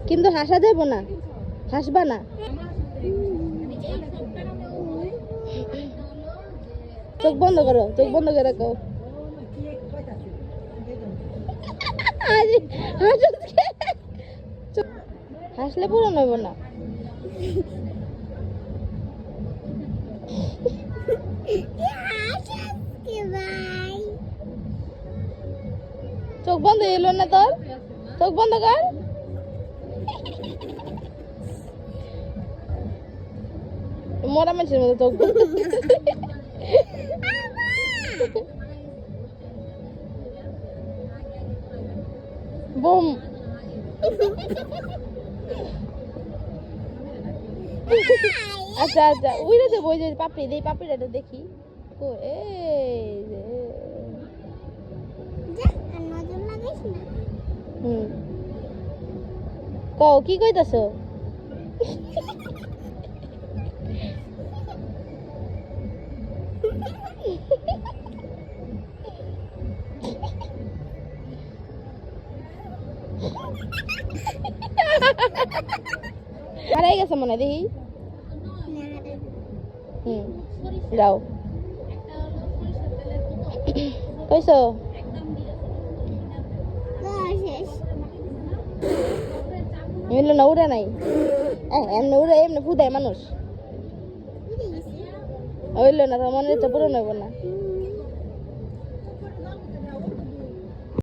কিন্তু হাসা যাইব না, হাসবা না। চোখ বন্ধ করো, চোখ বন্ধ করে রাখো। হাসলে পুরো নইব না। চোখ বন্ধ এলো না তোর, চোখ বন্ধ কর। মরা মানুষের মতো চোখ বন্ধ। বুম। আচ্ছা আচ্ছা, ওইটা দেবো, ওই যে পাপড়ি দেই, পাপড়িটা দেখি। কও কি কইতাছ? হারাই গেছে মনে হয়, দেখি। যাও কইছো মিললো না, উড়ে নাই। এমনি উড়ে, এমনি ফুদায় মানুষ। হইলো না, তো মনে হচ্ছে পুরো নইব না।